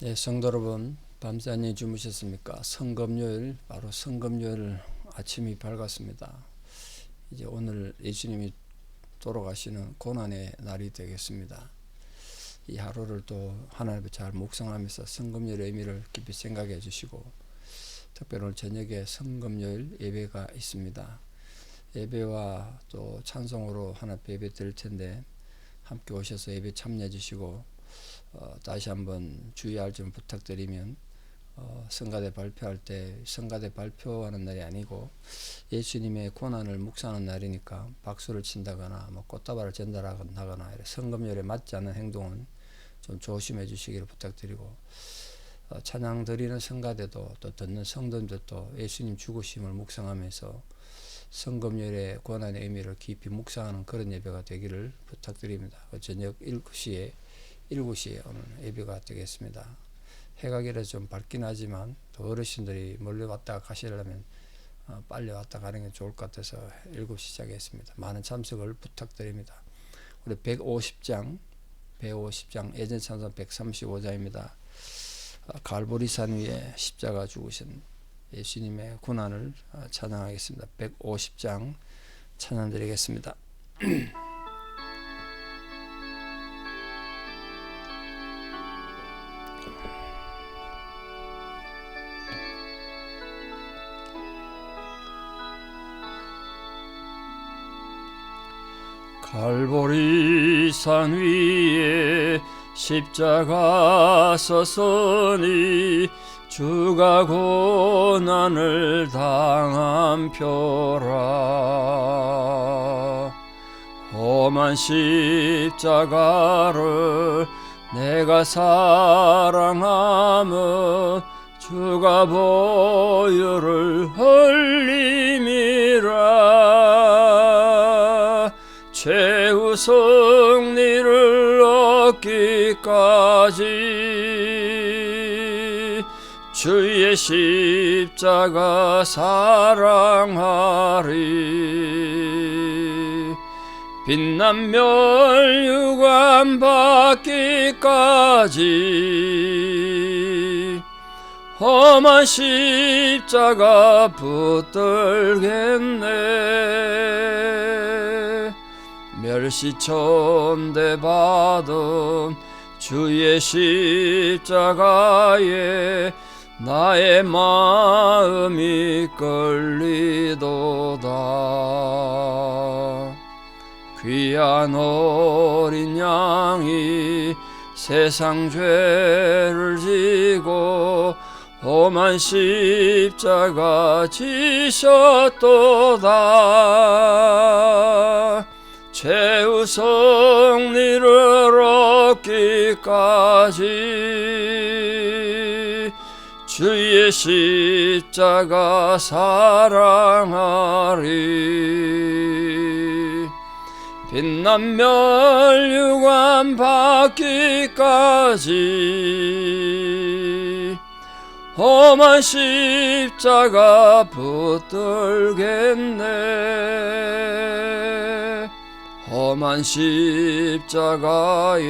네, 성도 여러분, 밤새 안녕히 주무셨습니까? 성금요일, 바로 성금요일 아침이 밝았습니다. 이제 오늘 예수님이 돌아가시는 고난의 날이 되겠습니다. 이 하루를 또 하나님을 잘 묵상하면서 성금요일의 의미를 깊이 생각해 주시고, 특별히 오늘 저녁에 성금요일 예배가 있습니다. 예배와 또 찬송으로 하나 예배 드릴 텐데 함께 오셔서 예배 참여해 주시고, 다시 한번 주의할 점 부탁드리면, 성가대 발표할 때 성가대 발표하는 날이 아니고 예수님의 고난을 묵상하는 날이니까 박수를 친다거나 꽃다발을 전달하거나 성금요일에 맞지 않는 행동은 좀 조심해 주시기를 부탁드리고, 찬양 드리는 성가대도 또 듣는 성도님들도 예수님 죽으심을 묵상하면서 성금요일의 고난의 의미를 깊이 묵상하는 그런 예배가 되기를 부탁드립니다. 저녁 7시에 오늘 예배가 되겠습니다. 해가 길어서 좀 밝긴 하지만 또 어르신들이 멀리 왔다가 가시려면 빨리 왔다 가는 게 좋을 것 같아서 7시 시작했습니다. 많은 참석을 부탁드립니다. 우리 150장 예전 찬송 135장입니다. 갈보리산 위에 십자가 죽으신 예수님의 고난을 찬양하겠습니다. 150장 찬양드리겠습니다. 갈보리산 위에 십자가 서서니 주가 고난을 당한 표라. 험한 십자가를 내가 사랑하며 주가 보혈을 흘림이라. 최후 승리를 얻기까지 주의 십자가 사랑하리. 빛난 멸류관 받기까지 험한 십자가 붙들겠네. 멸시천대 받은 주의 십자가에 나의 마음이 끌리도다. 귀한 어린 양이 세상 죄를 지고 험한 십자가 지셨도다. 최후 승리를 얻기까지 주의 십자가 사랑하리. 빛난 멸류관 받기까지 험한 십자가 붙들겠네. 험한 십자가에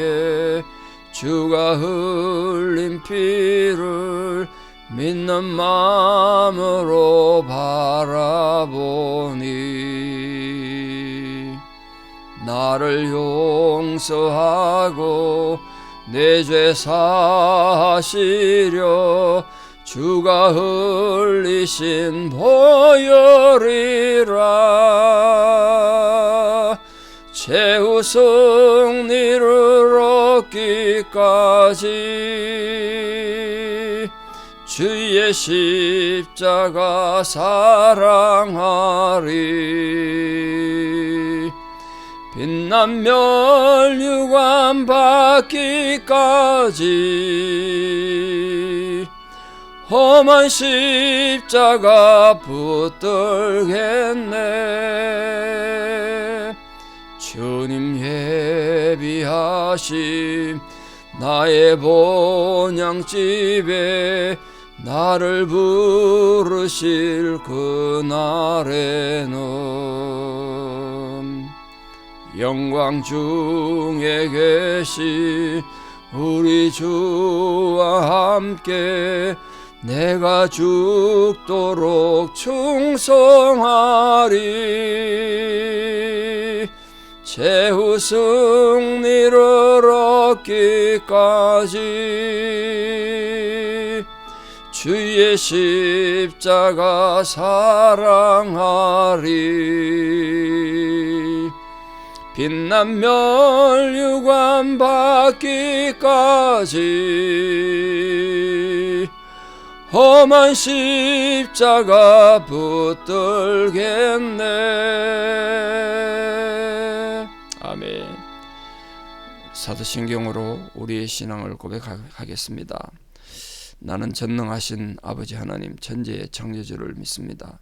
주가 흘린 피를 믿는 마음으로 바라보니 나를 용서하고 내 죄 사하시려 주가 흘리신 보혈이라. 최후 승리를 얻기까지 주의 십자가 사랑하리. 빛난 멸류관 받기까지 험한 십자가 붙들겠네. 주님 예비하신 나의 본향집에 나를 부르실 그날에는 영광 중에 계신 우리 주와 함께 내가 죽도록 충성하리. 최후 승리를 얻기까지 주의 십자가 사랑하리. 빛난 면류관 받기까지 험한 십자가 붙들겠네. 아멘. 사도신경으로 우리의 신앙을 고백하겠습니다. 나는 전능하신 아버지 하나님 천지의 창조주를 믿습니다.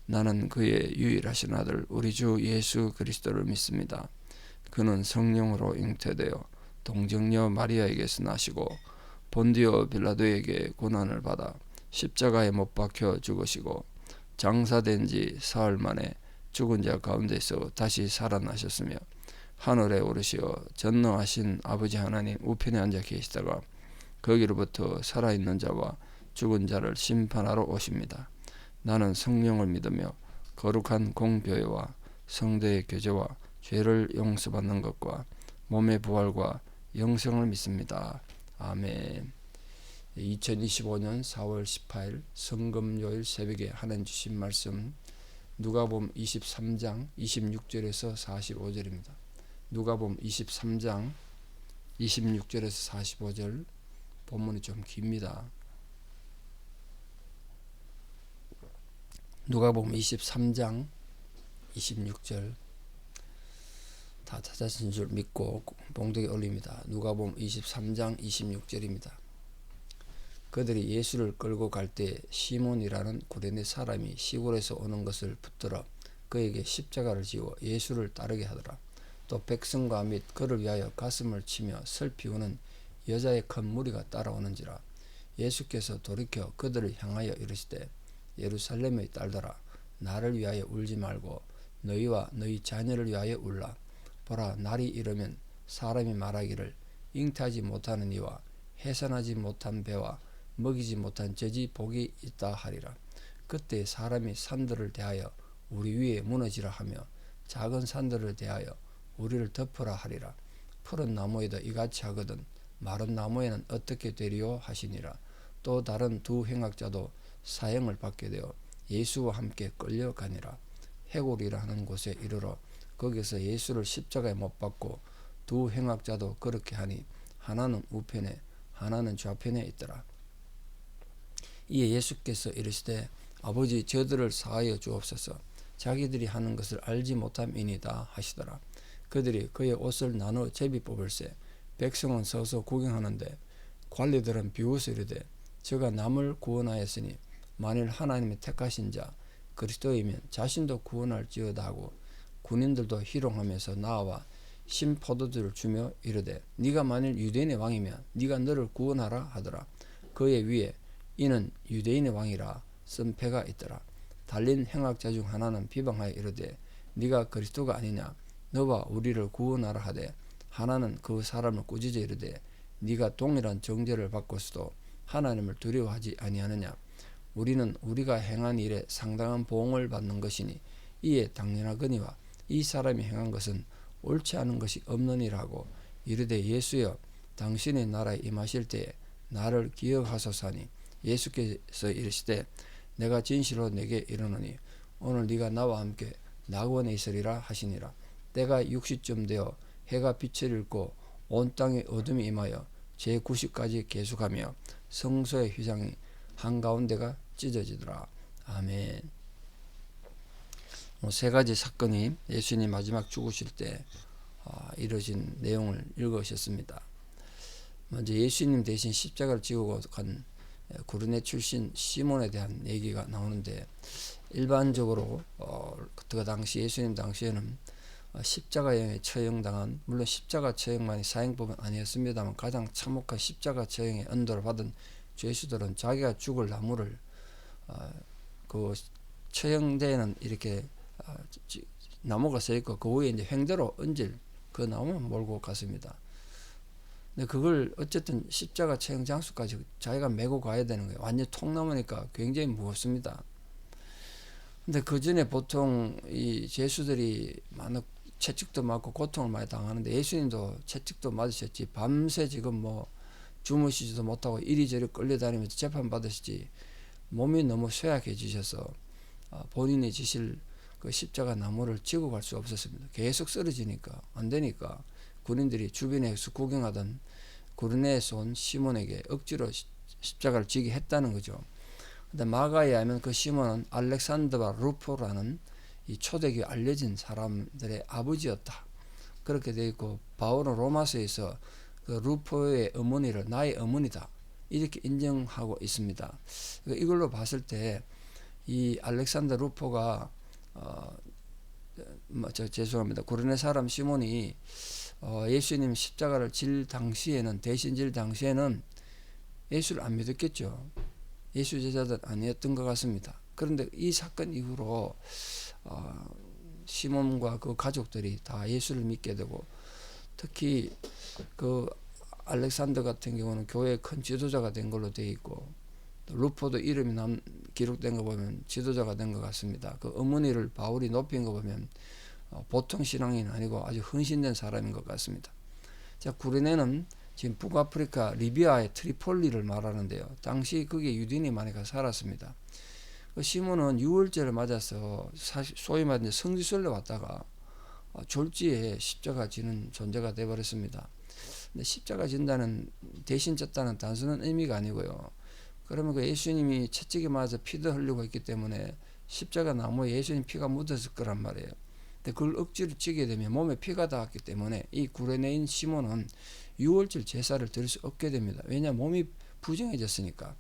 나는 그의 유일하신 아들 우리 주 예수 그리스도를 믿습니다. 그는 성령으로 잉태되어 동정녀 마리아에게서 나시고 본디오 빌라도에게 고난을 받아 십자가에 못 박혀 죽으시고 장사된 지 사흘 만에 죽은 자 가운데서 다시 살아나셨으며 하늘에 오르시어 전능하신 아버지 하나님 우편에 앉아 계시다가 거기로부터 살아있는 자와 죽은 자를 심판하러 오십니다. 나는 성령을 믿으며 거룩한 공교회와 성도의 교제와 죄를 용서받는 것과 몸의 부활과 영생을 믿습니다. 아멘. 2025년 4월 18일 성금요일 새벽에 하나님 주신 말씀 누가복음 23장 26절에서 45절입니다. 누가복음 23장 26절에서 45절 본문이 좀 깁니다. 누가복음 23장 26절 다 찾아진 줄 믿고 봉독에 올립니다. 누가복음 23장 26절입니다. 그들이 예수를 끌고 갈 때 시몬이라는 구레네 사람이 시골에서 오는 것을 붙들어 그에게 십자가를 지워 예수를 따르게 하더라. 또 백성과 및 그를 위하여 가슴을 치며 슬피우는 여자의 큰 무리가 따라오는지라. 예수께서 돌이켜 그들을 향하여 이르시되 예루살렘의 딸들아 나를 위하여 울지 말고 너희와 너희 자녀를 위하여 울라. 보라 날이 이르면 사람이 말하기를 잉태하지 못하는 이와 해산하지 못한 배와 먹이지 못한 젖이 복이 있다 하리라. 그때 사람이 산들을 대하여 우리 위에 무너지라 하며 작은 산들을 대하여 우리를 덮으라 하리라. 푸른 나무에도 이같이 하거든 마른 나무에는 어떻게 되리요 하시니라. 또 다른 두 행악자도 사형을 받게 되어 예수와 함께 끌려가니라. 해골이라 하는 곳에 이르러 거기서 예수를 십자가에 못 박고 두 행악자도 그렇게 하니 하나는 우편에 하나는 좌편에 있더라. 이에 예수께서 이르시되 아버지 저들을 사하여 주옵소서. 자기들이 하는 것을 알지 못함이니이다 하시더라. 그들이 그의 옷을 나누어 제비 뽑을세 백성은 서서 구경하는데 관리들은 비웃어 이르되 저가 남을 구원하였으니 만일 하나님이 택하신 자 그리스도이면 자신도 구원할지어다 하고 군인들도 희롱하면서 나와 신포도주를 주며 이르되 네가 만일 유대인의 왕이면 네가 너를 구원하라 하더라. 그의 위에 이는 유대인의 왕이라 쓴 패가 있더라. 달린 행악자 중 하나는 비방하여 이르되 네가 그리스도가 아니냐 너와 우리를 구원하라 하되 하나는 그 사람을 꾸짖어 이르되 네가 동일한 정죄를 받고서도 하나님을 두려워하지 아니하느냐. 우리는 우리가 행한 일에 상당한 보응을 받는 것이니 이에 당연하거니와 이 사람이 행한 것은 옳지 않은 것이 없느니라고 이르되 예수여 당신의 나라에 임하실 때에 나를 기억하소서 하니 예수께서 이르시되 내가 진실로 내게 이르노니 오늘 네가 나와 함께 낙원에 있으리라 하시니라. 때가 6시쯤 되어 해가 빛을 잃고 온 땅에 어둠이 임하여 제9시까지 계속하며 성소의 휘장이 한가운데가 찢어지더라. 아멘. 세 가지 사건이 예수님 마지막 죽으실 때 이루어진 내용을 읽으셨습니다. 먼저 예수님 대신 십자가를 지고 간 구르네 출신 시몬에 대한 얘기가 나오는데 일반적으로 그 당시 예수님 당시에는 십자가형에 처형당한 물론 십자가 처형만이 사형법은 아니었습니다만 가장 참혹한 십자가 처형의 언도를 받은 죄수들은 자기가 죽을 나무를 그 처형대에는 이렇게 나무가 서 있고 그 위에 이제 횡대로 얹을 그 나무만 몰고 갔습니다. 근데 그걸 어쨌든 십자가 처형 장소까지 자기가 메고 가야 되는 거예요. 완전 통나무니까 굉장히 무겁습니다. 근데 그 전에 보통 이 죄수들이 많은 채찍도 맞고 고통을 많이 당하는데 예수님도 채찍도 맞으셨지. 밤새 지금 뭐 주무시지도 못하고 이리저리 끌려다니면서 재판 받으시지. 몸이 너무 쇠약해지셔서 본인이 지실 그 십자가 나무를 지고 갈 수 없었습니다. 계속 쓰러지니까 안 되니까 군인들이 주변에서 구경하던 구르네에서 온 시몬에게 억지로 십자가를 지게 했다는 거죠. 근데 마가에 하면 그 시몬은 알렉산더와 루포라는 이 초대교회 알려진 사람들의 아버지였다. 그렇게 되어 있고 바울은 로마서에서 그 루포의 어머니를 나의 어머니다 이렇게 인정하고 있습니다. 이걸로 봤을 때 이 알렉산더 루포가 죄송합니다. 구레네 사람 시몬이 예수님 십자가를 질 당시에는 대신 질 당시에는 예수를 안 믿었겠죠. 예수 제자들 아니었던 것 같습니다. 그런데 이 사건 이후로 시몬과 그 가족들이 다 예수를 믿게 되고 특히 그 알렉산더 같은 경우는 교회의 큰 지도자가 된 걸로 되어 있고 루포도 이름이 기록된 거 보면 지도자가 된 것 같습니다. 그 어머니를 바울이 높인 거 보면 보통 신앙인 아니고 아주 헌신된 사람인 것 같습니다. 자, 구레네는 지금 북아프리카 리비아의 트리폴리를 말하는데요. 당시 거기에 유대인이 많이 가 살았습니다. 그 시몬은 유월절을 맞아서 소위 말하는 성지순례 왔다가 졸지에 십자가 지는 존재가 되어버렸습니다. 근데 십자가 진다는 대신 졌다는 단순한 의미가 아니고요. 그러면 그 예수님이 채찍에 맞아 피도 흘리고 있기 때문에 십자가 나무에 예수님 피가 묻었을 거란 말이에요. 근데 그걸 억지로 찌게 되면 몸에 피가 닿았기 때문에 이 구레네인 시몬은 유월절 제사를 드릴 수 없게 됩니다. 왜냐하면 몸이 부정해졌으니까.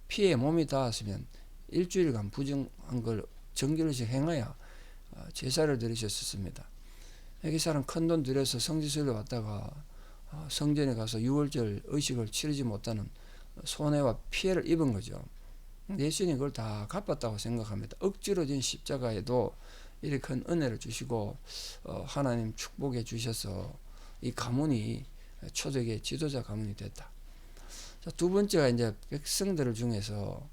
피에 몸이 닿았으면 일주일간 부정한 걸 정결식 행해야 제사를 드리셨습니다. 이 사람 큰 돈 들여서 성지순례 왔다가 성전에 가서 유월절 의식을 치르지 못하는 손해와 피해를 입은 거죠. 예수님이 그걸 다 갚았다고 생각합니다. 억지로 진 십자가에도 이렇게 큰 은혜를 주시고 하나님 축복해 주셔서 이 가문이 초대교회 지도자 가문이 됐다. 자, 두 번째가 이제 백성들 중에서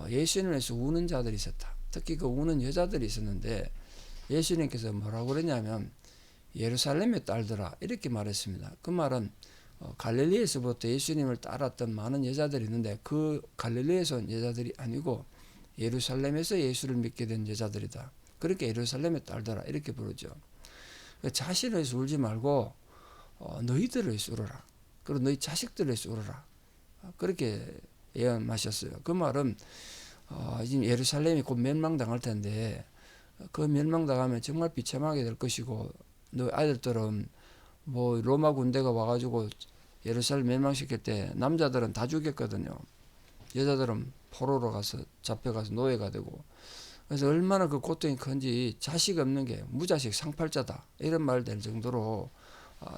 예수님을 위해서 우는 자들이 있었다. 특히 그 우는 여자들이 있었는데 예수님께서 뭐라고 그랬냐면 예루살렘의 딸들아 이렇게 말했습니다. 그 말은 갈릴리에서부터 예수님을 따랐던 많은 여자들이 있는데 그 갈릴리에서 온 여자들이 아니고 예루살렘에서 예수를 믿게 된 여자들이다. 그렇게 예루살렘의 딸들아 이렇게 부르죠. 자신을 위해서 울지 말고 너희들을 위해서 울어라. 그리고 너희 자식들을 위해서 울어라. 그렇게 예언하셨어요. 그 말은 지금 예루살렘이 곧 멸망당할 텐데 그 멸망당하면 정말 비참하게 될 것이고 너 아이들들은 뭐 로마 군대가 와가지고 예루살렘 멸망시킬 때 남자들은 다 죽였거든요. 여자들은 포로로 가서 잡혀가서 노예가 되고 그래서 얼마나 그 고통이 큰지 자식 없는 게 무자식 상팔자다 이런 말 될 정도로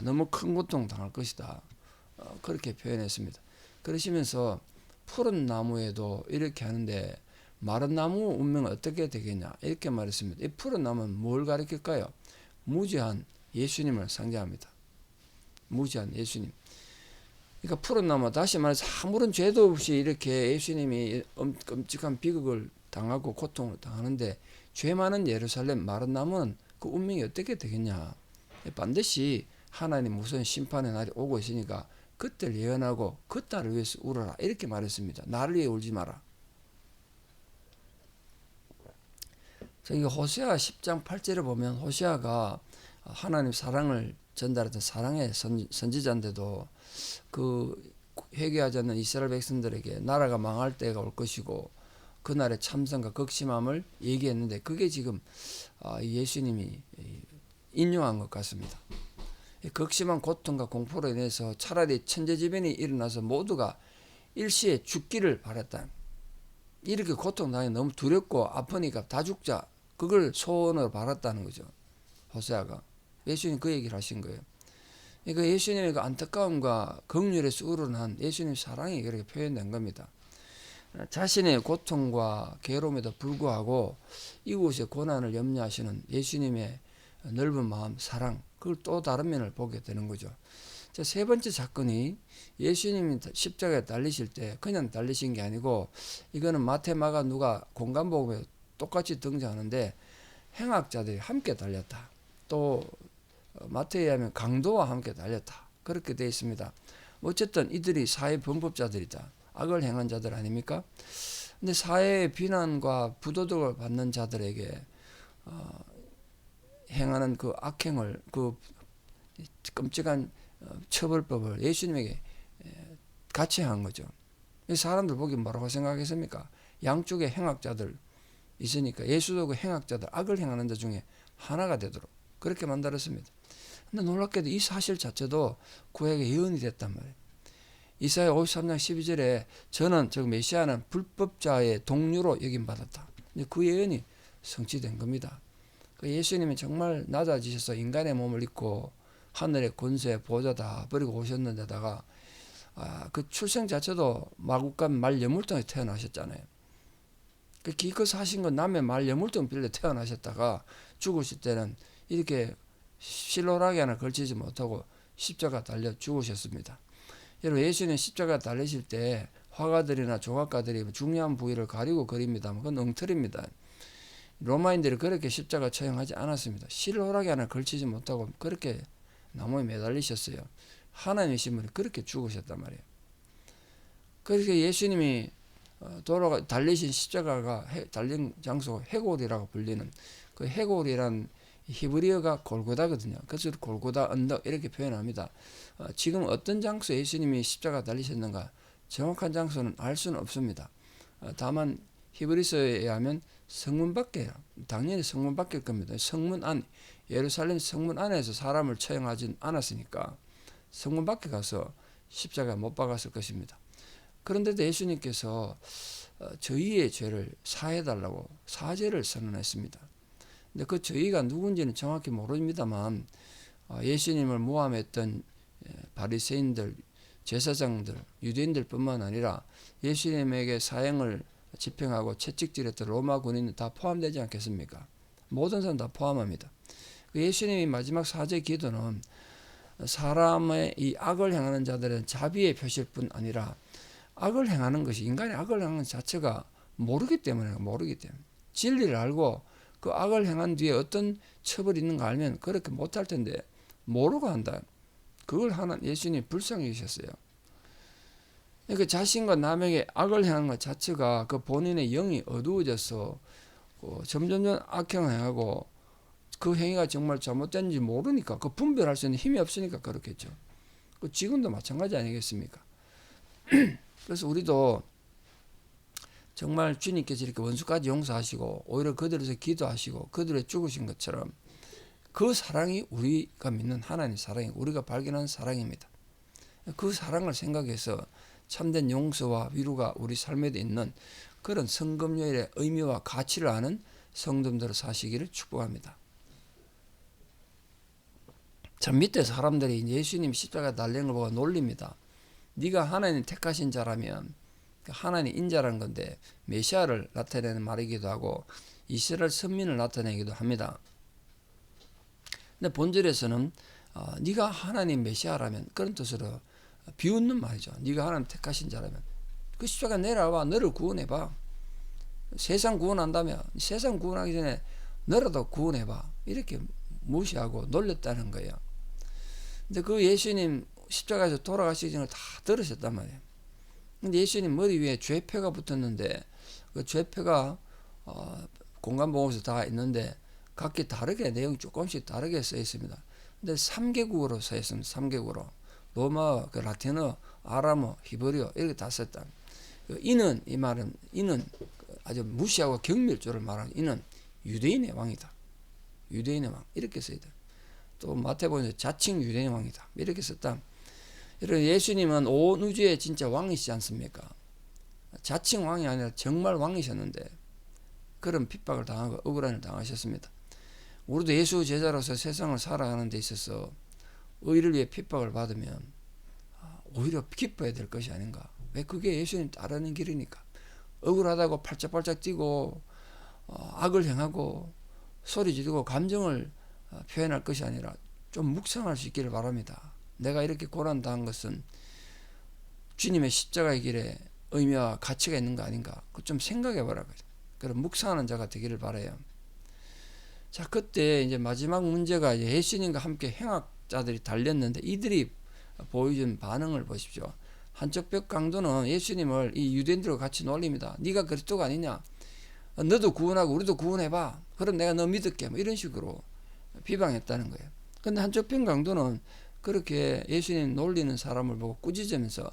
너무 큰 고통 당할 것이다 그렇게 표현했습니다. 그러시면서 푸른 나무에도 이렇게 하는데 마른 나무 운명은 어떻게 되겠냐 이렇게 말했습니다. 이 푸른 나무는 뭘 가리킬까요? 무지한 예수님을 상징합니다. 무지한 예수님. 그러니까 푸른 나무 다시 말해서 아무런 죄도 없이 이렇게 예수님이 끔찍한 비극을 당하고 고통을 당하는데 죄 많은 예루살렘 마른 나무는 그 운명이 어떻게 되겠냐. 반드시 하나님 무서운 심판의 날이 오고 있으니까 그때를 예언하고 그 딸을 위해서 울어라 이렇게 말했습니다. 나를 위해 울지 마라. 이 호세아 10장 8절을 보면 호세아가 하나님 사랑을 전달했던 사랑의 선지자인데도 그 회개하지 않는 이스라엘 백성들에게 나라가 망할 때가 올 것이고 그날의 참선과 극심함을 얘기했는데 그게 지금 예수님이 인용한 것 같습니다. 극심한 고통과 공포로 인해서 차라리 천재지변이 일어나서 모두가 일시에 죽기를 바랬다. 이렇게 고통당해 너무 두렵고 아프니까 다 죽자. 그걸 소원으로 바랐다는 거죠. 호세아가. 예수님 그 얘기를 하신 거예요. 그러니까 예수님의 그 안타까움과 긍휼에서 우러난 예수님 사랑이 그렇게 표현된 겁니다. 자신의 고통과 괴로움에도 불구하고 이웃의 고난을 염려하시는 예수님의 넓은 마음, 사랑, 그걸 또 다른 면을 보게 되는 거죠. 자, 세 번째 사건이 예수님이 십자가에 달리실 때 그냥 달리신 게 아니고, 이거는 마태, 마가, 누가 공간복음에 똑같이 등장하는데 행악자들이 함께 달렸다. 또 마태에 하면 강도와 함께 달렸다. 그렇게 되어 있습니다. 어쨌든 이들이 사회 범법자들이다. 악을 행한 자들 아닙니까? 근데 사회의 비난과 부도덕을 받는 자들에게 행하는 그 악행을, 그 끔찍한 처벌법을 예수님에게 같이 한 거죠. 사람들 보기 뭐라고 생각했습니까? 양쪽에 행악자들 있으니까 예수도 그 행악자들, 악을 행하는 자 중에 하나가 되도록 그렇게 만들었습니다. 근데 놀랍게도 이 사실 자체도 구약의 예언이 됐단 말이에요. 이사야 53장 12절에 저는, 즉 메시아는 불법자의 동류로 여김받았다. 그 예언이 성취된 겁니다. 예수님이 정말 낮아지셔서 인간의 몸을 입고 하늘의 권세 보좌 다 버리고 오셨는데다가 그 출생 자체도 마국간 말 여물통에 태어나셨잖아요. 그 기껏 사신 건 남의 말 여물통 빌려 태어나셨다가 죽으실 때는 이렇게 실로라기 하나 걸치지 못하고 십자가 달려 죽으셨습니다. 여러분, 예수님 십자가 달리실 때 화가들이나 조각가들이 중요한 부위를 가리고 그립니다만 그건 엉터리입니다. 로마인들이 그렇게 십자가 처형하지 않았습니다. 실로라기 하나 걸치지 못하고 그렇게 나무에 매달리셨어요. 하나님이신 분이 그렇게 죽으셨단 말이에요. 그렇게 예수님이 달리신 십자가가 달린 장소가 해골이라고 불리는, 그 해골이란 히브리어가 골고다거든요. 그래서 골고다 언덕 이렇게 표현합니다. 지금 어떤 장소에 예수님이 십자가 달리셨는가 정확한 장소는 알 수는 없습니다. 다만 히브리서에 의하면 성문 밖에요. 당연히 성문 밖일 겁니다. 성문 안, 예루살렘 성문 안에서 사람을 처형하진 않았으니까 성문 밖에 가서 십자가 못 박았을 것입니다. 그런데도 예수님께서 저희의 죄를 사해달라고 사죄를 선언했습니다. 근데 그 저희가 누군지는 정확히 모릅니다만 예수님을 모함했던 바리새인들, 제사장들, 유대인들 뿐만 아니라 예수님에게 사형을 집행하고 채찍질했던 로마 군인은 다 포함되지 않겠습니까? 모든 사람 다 포함합니다. 예수님이 마지막 사죄 기도는 사람의 이 악을 행하는 자들은 자비의 표시일 뿐 아니라 악을 행하는 것이, 인간이 악을 행하는 자체가 모르기 때문에 진리를 알고 그 악을 행한 뒤에 어떤 처벌이 있는가 알면 그렇게 못할 텐데 모르고 한다. 그걸 하는 예수님이 불쌍히 여기셨어요. 그러니까 자신과 남에게 악을 행하는 것 자체가 그 본인의 영이 어두워져서 점점점 악행을 행하고 그 행위가 정말 잘못된지 모르니까, 그 분별할 수 있는 힘이 없으니까 그렇겠죠. 지금도 마찬가지 아니겠습니까? 그래서 우리도 정말 주님께서 이렇게 원수까지 용서하시고 오히려 그들에서 기도하시고 그들의 죽으신 것처럼 그 사랑이 우리가 믿는 하나님의 사랑이, 우리가 발견한 사랑입니다. 그 사랑을 생각해서 참된 용서와 위로가 우리 삶에 있는 그런 성금요일의 의미와 가치를 아는 성도들 사시기를 축복합니다. 참 밑에 사람들이 예수님 십자가 달린 걸 보고 놀립니다. 네가 하나님 택하신 자라면, 하나님 인자라는 건데 메시아를 나타내는 말이기도 하고 이스라엘 선민을 나타내기도 합니다. 근데 본절에서는 네가 하나님 메시아라면, 그런 뜻으로 비웃는 말이죠. 네가 하나님 택하신 자라면 그 십자가 내려와 너를 구원해봐. 세상 구원한다면 세상 구원하기 전에 너라도 구원해봐. 이렇게 무시하고 놀렸다는 거예요. 근데 그 예수님 십자가에서 돌아가시기 전에 다 들으셨단 말이에요. 근데 예수님 머리 위에 죄표가 붙었는데 그 죄표가 공간복음에서 다 있는데 각기 다르게, 내용이 조금씩 다르게 써 있습니다. 근데 3개국어로 써 있습니다. 3개국어로. 로마, 그 라틴어, 아람어, 히브리어 이렇게 다 썼다. 이는, 이 말은 이는 아주 무시하고 경멸조를 말하는, 이는 유대인의 왕이다. 유대인의 왕 이렇게 써야 돼. 또 마태복음에서 자칭 유대인의 왕이다 이렇게 썼다. 여러분, 예수님은 온 우주의 진짜 왕이시지 않습니까? 자칭 왕이 아니라 정말 왕이셨는데 그런 핍박을 당하고 억울함을 당하셨습니다. 우리도 예수 제자로서 세상을 살아가는 데 있어서 의를 위해 핍박을 받으면 오히려 기뻐해야 될 것이 아닌가. 왜? 그게 예수님 따르는 길이니까. 억울하다고 팔짝팔짝 뛰고 악을 행하고 소리 지르고 감정을 표현할 것이 아니라 좀 묵상할 수 있기를 바랍니다. 내가 이렇게 고난당한 것은 주님의 십자가의 길에 의미와 가치가 있는 거 아닌가? 그 좀 생각해 보라고요. 그럼 묵상하는 자가 되기를 바라요. 자, 그때 이제 마지막 문제가 이제 예수님과 함께 행악자들이 달렸는데 이들이 보여준 반응을 보십시오. 한쪽 벽 강도는 예수님을 이 유대인들과 같이 놀립니다. 네가 그리스도가 아니냐? 너도 구원하고 우리도 구원해봐. 그럼 내가 너 믿을게. 뭐 이런 식으로 비방했다는 거예요. 근데 한쪽 벽 강도는 그렇게 예수님 놀리는 사람을 보고 꾸짖으면서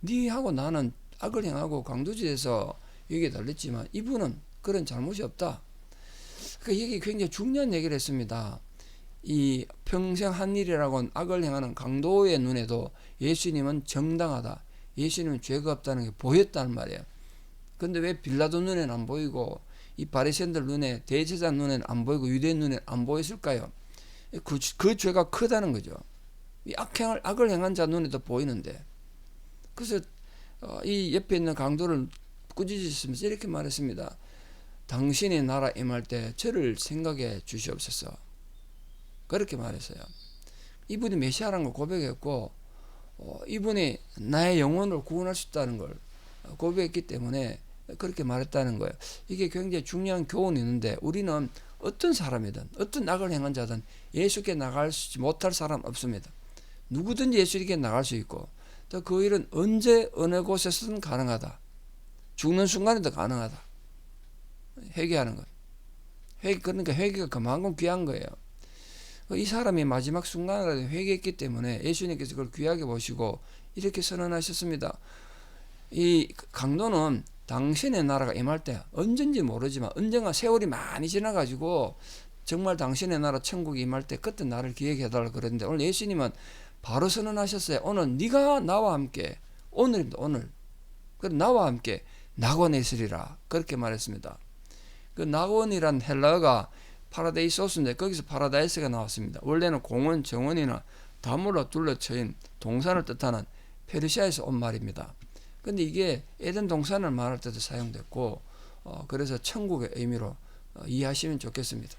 네하고 나는 악을 행하고 강도지에서 여기에 달렸지만 이분은 그런 잘못이 없다. 그러니까 이게 굉장히 중요한 얘기를 했습니다. 이 평생 한 일이라고는 악을 행하는 강도의 눈에도 예수님은 정당하다. 예수님은 죄가 없다는 게 보였단 말이에요. 근데 왜 빌라도 눈에는 안 보이고 이 바리새인들 눈에 대제사장 눈에는 안 보이고 유대인 눈에는 안 보였을까요? 그 죄가 크다는 거죠. 이 악을 행한 자 눈에도 보이는데. 그래서 이 옆에 있는 강도를 꾸짖으시면서 이렇게 말했습니다. 당신의 나라 임할 때 저를 생각해 주시옵소서. 그렇게 말했어요. 이분이 메시아라는 걸 고백했고 이분이 나의 영혼을 구원할 수 있다는 걸 고백했기 때문에 그렇게 말했다는 거예요. 이게 굉장히 중요한 교훈이 있는데 우리는 어떤 사람이든 어떤 악을 행한 자든 예수께 나갈 수 못할 사람 없습니다. 누구든지 예수께 나갈 수 있고 또 그 일은 언제 어느 곳에서든 가능하다. 죽는 순간에도 가능하다. 회개하는 것. 그러니까 회개가 그만큼 귀한 거예요. 이 사람이 마지막 순간에 회개했기 때문에 예수님께서 그걸 귀하게 보시고 이렇게 선언하셨습니다. 이 강도는 당신의 나라가 임할 때 언젠지 모르지만 언젠가 세월이 많이 지나가지고 정말 당신의 나라 천국이 임할 때 그때 나를 기억해달라고 그랬는데 오늘 예수님은 바로 선언하셨어요. 오늘 네가 나와 함께 오늘입니다. 오늘. 그래서 나와 함께 낙원에 있으리라 그렇게 말했습니다. 그 낙원이란 헬라어가 파라데이소스인데 거기서 파라다이스가 나왔습니다. 원래는 공원, 정원이나 나무로 둘러쳐인 동산을 뜻하는 페르시아에서 온 말입니다. 근데 이게 에덴 동산을 말할 때도 사용됐고 그래서 천국의 의미로 이해하시면 좋겠습니다.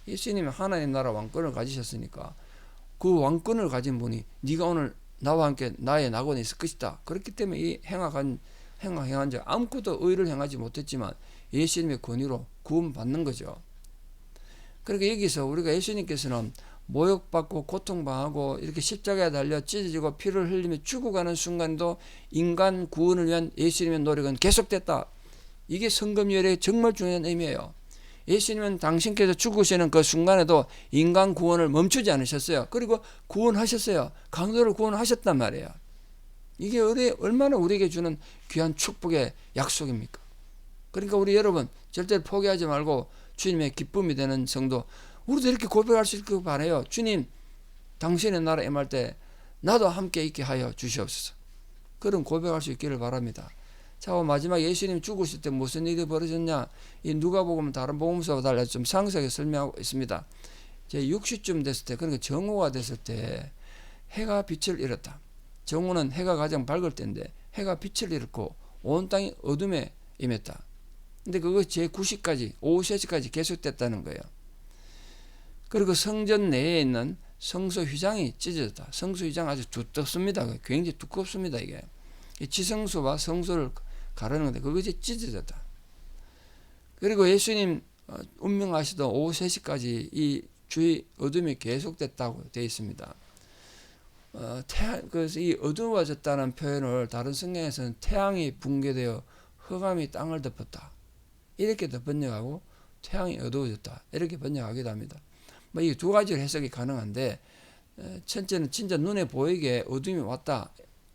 예수님이 하나님 나라 왕권을 가지셨으니까 그 왕권을 가진 분이 네가 오늘 나와 함께 나의 낙원에 있을 것이다. 그렇기 때문에 이 행한 자 아무것도 의를 행하지 못했지만 예수님의 권위로 구원받는 거죠. 그러니까 여기서 우리가 예수님께서는 모욕받고 고통당하고 이렇게 십자가에 달려 찢어지고 피를 흘리며 죽어가는 순간도 인간 구원을 위한 예수님의 노력은 계속됐다. 이게 성금요일의 정말 중요한 의미예요. 예수님은 당신께서 죽으시는 그 순간에도 인간 구원을 멈추지 않으셨어요. 그리고 구원하셨어요. 강도를 구원하셨단 말이에요. 이게 얼마나 우리에게 주는 귀한 축복의 약속입니까? 그러니까 우리 여러분 절대로 포기하지 말고 주님의 기쁨이 되는 성도 우리도 이렇게 고백할 수 있길 바라요. 주님 당신의 나라 임할 때 나도 함께 있게 하여 주시옵소서. 그런 고백할 수 있기를 바랍니다. 자, 마지막 예수님 죽으실 때 무슨 일이 벌어졌냐? 이 누가복음 다른 복음서와 달리 좀 상세하게 설명하고 있습니다. 제 6시쯤 됐을 때, 그러니까 정오가 됐을 때 해가 빛을 잃었다. 정오는 해가 가장 밝을 때인데 해가 빛을 잃고 온 땅이 어둠에 임했다. 근데 그거 제 9시까지 오후 3시까지 계속됐다는 거예요. 그리고 성전 내에 있는 성소 휘장이 찢어졌다. 성소 휘장 아주 두텁습니다. 굉장히 두껍습니다. 이게 지성소와 성소를 가르는 건데 그것이 찢어졌다. 그리고 예수님 운명하시던 오후 3시까지 이 주의 어둠이 계속됐다고 되어 있습니다. 그래서 이 어두워졌다는 표현을 다른 성경에서는 태양이 붕괴되어 흑암이 땅을 덮었다. 이렇게 번역하고 태양이 어두워졌다. 이렇게 번역하기도 합니다. 이 두 가지 해석이 가능한데 첫째는 진짜 눈에 보이게 어둠이 왔다.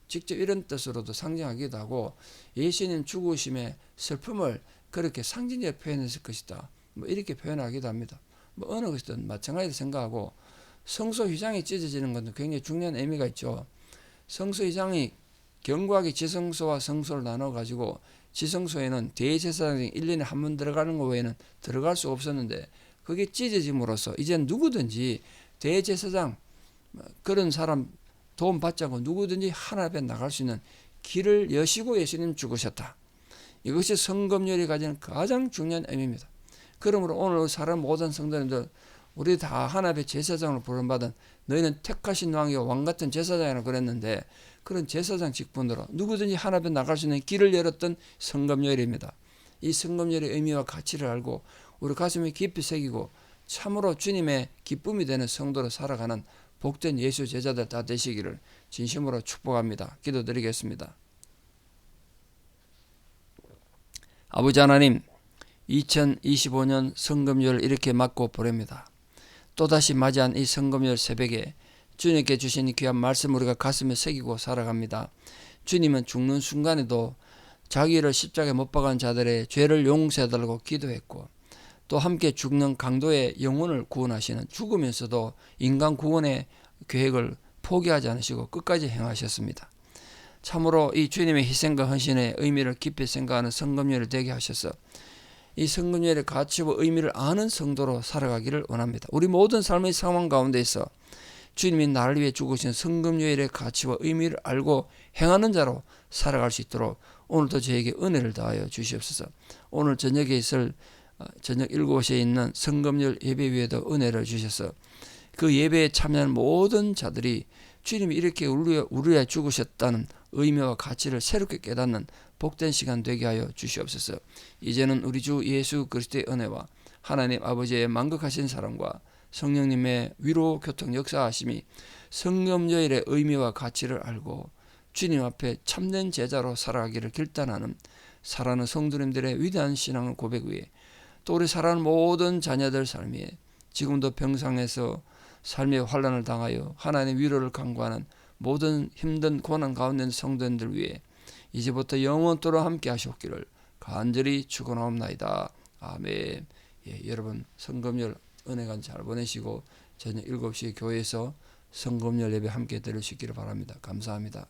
직접 이런 뜻으로도 상징하기도 하고 예수님 죽으심의 슬픔을 그렇게 상징적으로 표현했을 것이다. 이렇게 표현하기도 합니다. 어느 것이든 마찬가지로 생각하고 성소 휘장이 찢어지는 것도 굉장히 중요한 의미가 있죠. 성소 휘장이 견고하게 지성소와 성소를 나눠가지고 지성소에는 대제사장이 1년에 한 번 들어가는 것 외에는 들어갈 수 없었는데 그게 찢어짐으로써 이제 누구든지 대제사장 그런 사람 도움 받지 않고 누구든지 하나님 앞에 나갈 수 있는 길을 여시고 예수님 죽으셨다. 이것이 성금요일이 가지는 가장 중요한 의미입니다. 그러므로 오늘 사람 모든 성도님들 우리 다 하나님의 제사장으로 부름받은 너희는 택하신 왕이요 왕같은 제사장이라고 그랬는데 그런 제사장 직분으로 누구든지 하나 앞에 나갈 수 있는 길을 열었던 성금요일입니다. 이 성금요일의 의미와 가치를 알고 우리 가슴에 깊이 새기고 참으로 주님의 기쁨이 되는 성도로 살아가는 복된 예수 제자들 다 되시기를 진심으로 축복합니다. 기도드리겠습니다. 아버지 하나님, 2025년 성금요일 이렇게 맞고 보냅니다. 또다시 맞이한 이 성금요일 새벽에 주님께 주신 이 귀한 말씀 우리가 가슴에 새기고 살아갑니다. 주님은 죽는 순간에도 자기를 십자가에 못 박은 자들의 죄를 용서해달라고 기도했고 또 함께 죽는 강도의 영혼을 구원하시는 죽으면서도 인간 구원의 계획을 포기하지 않으시고 끝까지 행하셨습니다. 참으로 이 주님의 희생과 헌신의 의미를 깊이 생각하는 성금요일을 되게 하셔서 이 성금요일의 가치와 의미를 아는 성도로 살아가기를 원합니다. 우리 모든 삶의 상황 가운데서 주님이 나를 위해 죽으신 성금요일의 가치와 의미를 알고 행하는 자로 살아갈 수 있도록 오늘도 저에게 은혜를 더하여 주시옵소서. 오늘 저녁에 있을 저녁 7시에 있는 성금요일 예배 위에도 은혜를 주셔서 그 예배에 참여하는 모든 자들이 주님이 이렇게 우리 위해 죽으셨다는 의미와 가치를 새롭게 깨닫는 복된 시간 되게 하여 주시옵소서. 이제는 우리 주 예수 그리스도의 은혜와 하나님 아버지의 만극하신 사랑과 성령님의 위로 교통 역사하심이 성금요일의 의미와 가치를 알고 주님 앞에 참된 제자로 살아가기를 결단하는 사랑하는 성도님들의 위대한 신앙 고백 위에 또 우리 사랑하는 모든 자녀들 삶에 지금도 병상에서 삶의 환난을 당하여 하나님의 위로를 간구하는 모든 힘든 고난 가운데 있는 성도님들 위해 이제부터 영원토록 함께 하시옵기를 간절히 축원하옵나이다. 아멘. 여러분 성금요일 은혜가 잘 보내시고 저녁 7시 교회에서 성금요일 예배 함께 들으시기를 바랍니다. 감사합니다.